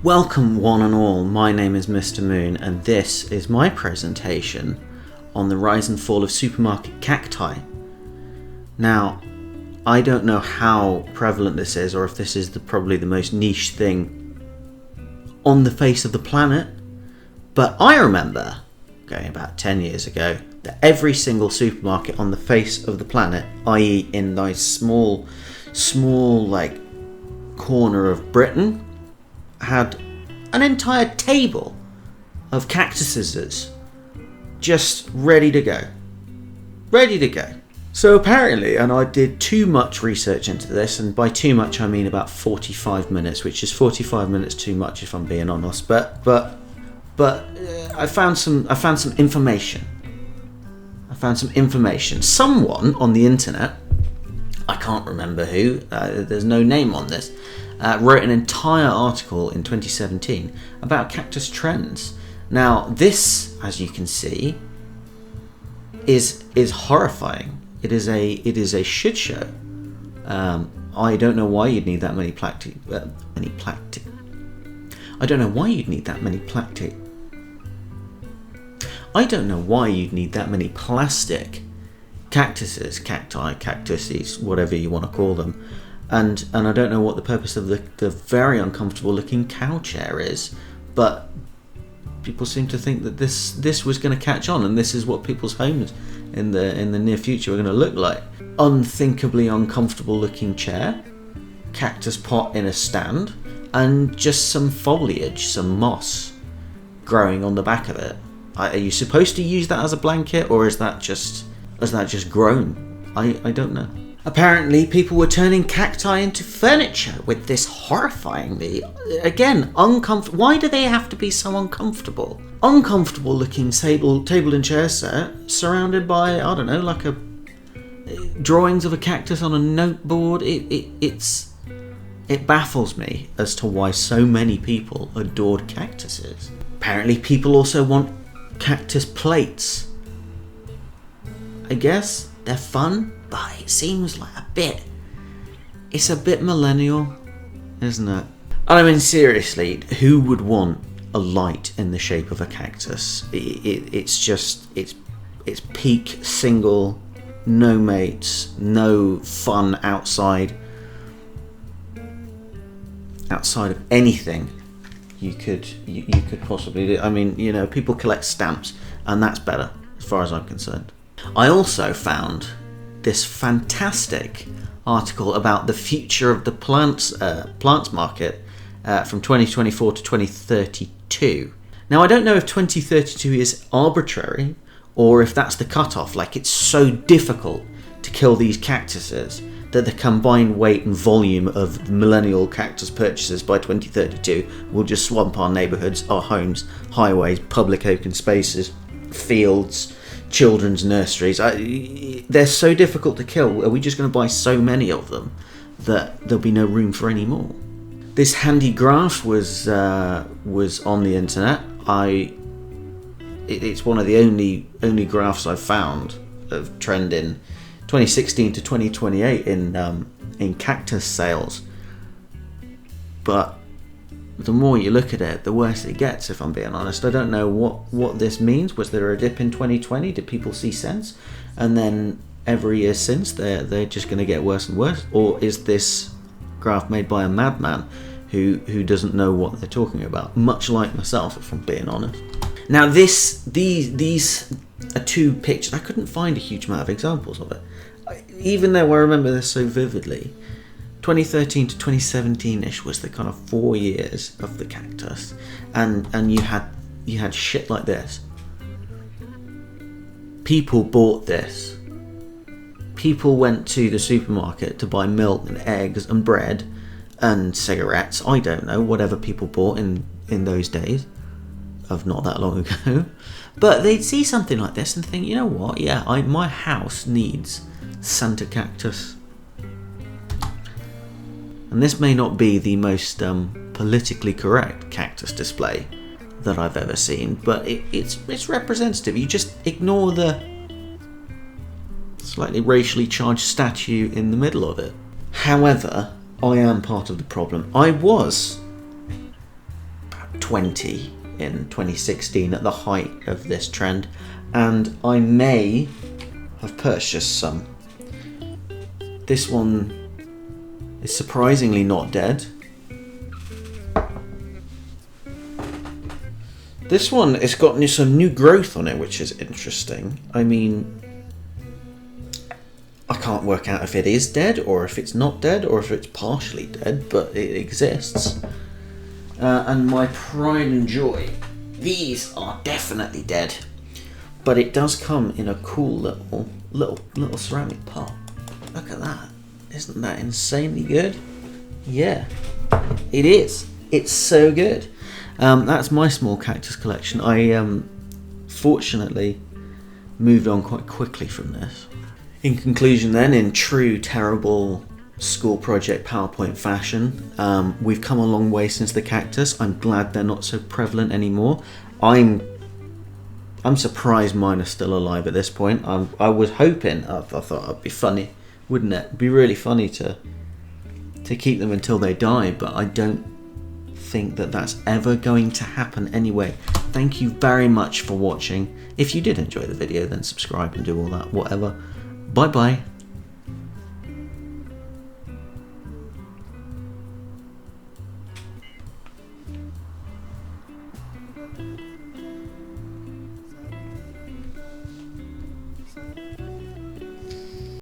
Welcome one and all, my name is Mr. Moon and this is my presentation on the rise and fall of supermarket cacti. Now, I don't know how prevalent this is or if this is probably the most niche thing on the face of the planet, but I remember, going about 10 years ago, that every single supermarket on the face of the planet, i.e. in nice small like corner of Britain, had an entire table of cactuses just ready to go. So apparently, and I did too much research into this, and by too much I mean about 45 minutes, which is 45 minutes too much if I'm being honest, but I found some information. Someone on the internet, I can't remember who, there's no name on this, wrote an entire article in 2017 about cactus trends. Now this, as you can see, is horrifying. It is a shit show. I don't know why you'd need that many plastic. I don't know why you'd need that many plastic cactuses, cacti, cactuses, whatever you want to call them. And I don't know what the purpose of the very uncomfortable looking cow chair is, but people seem to think that this was going to catch on, and this is what people's homes in the near future are going to look like. Unthinkably uncomfortable looking chair, cactus pot in a stand, and just some foliage, some moss growing on the back of it. Are you supposed to use that as a blanket, or is that just grown? I don't know. Apparently, people were turning cacti into furniture with this horrifyingly, again, uncomfortable. Why do they have to be so uncomfortable? Uncomfortable looking table and chair set surrounded by, I don't know, like drawings of a cactus on a noteboard. It baffles me as to why so many people adored cactuses. Apparently, people also want cactus plates. I guess they're fun, but it seems like it's a bit millennial, isn't it? I mean, seriously, who would want a light in the shape of a cactus? It's peak single, no mates, no fun outside of anything you could possibly do. I mean, people collect stamps, and that's better as far as I'm concerned. I also found this fantastic article about the future of the plants market from 2024 to 2032. Now, I don't know if 2032 is arbitrary or if that's the cutoff. Like, it's so difficult to kill these cactuses that the combined weight and volume of millennial cactus purchases by 2032 will just swamp our neighbourhoods, our homes, highways, public open spaces, fields, children's nurseries. They're so difficult to kill. Are we just going to buy so many of them that there'll be no room for any more? This handy graph was on the internet. It's one of the only graphs I've found of trend in 2016 to 2028 in cactus sales. But the more you look at it, the worse it gets, if I'm being honest. I don't know what this means. Was there a dip in 2020? Did people see sense? And then every year since, they're just going to get worse and worse? Or is this graph made by a madman who doesn't know what they're talking about? Much like myself, if I'm being honest. Now, these are two pictures. I couldn't find a huge amount of examples of it. Even though I remember this so vividly, 2013 to 2017-ish was the kind of 4 years of the cactus, and you had shit like this. People bought this. People went to the supermarket to buy milk and eggs and bread and cigarettes. I don't know, whatever people bought in those days of not that long ago. But they'd see something like this and think, you know what? Yeah, my house needs Santa Cactus. And this may not be the most politically correct cactus display that I've ever seen, but it's representative. You just ignore the slightly racially charged statue in the middle of it. However, I am part of the problem. I was 20 in 2016 at the height of this trend, and I may have purchased some. This one is surprisingly not dead. This one has got some new growth on it, which is interesting. I mean, I can't work out if it is dead or if it's not dead or if it's partially dead, but it exists. And my pride and joy, these are definitely dead. But it does come in a cool little ceramic pot. Look at that. Isn't that insanely good? Yeah, it is. It's so good. That's my small cactus collection. I fortunately moved on quite quickly from this. In conclusion then, in true terrible school project PowerPoint fashion, we've come a long way since the cactus. I'm glad they're not so prevalent anymore. I'm surprised mine are still alive at this point. I was hoping, I thought it'd be funny, wouldn't it? It'd be really funny to keep them until they die, but I don't think that that's ever going to happen anyway. Thank you very much for watching. If you did enjoy the video, then subscribe and do all that, whatever. Bye bye.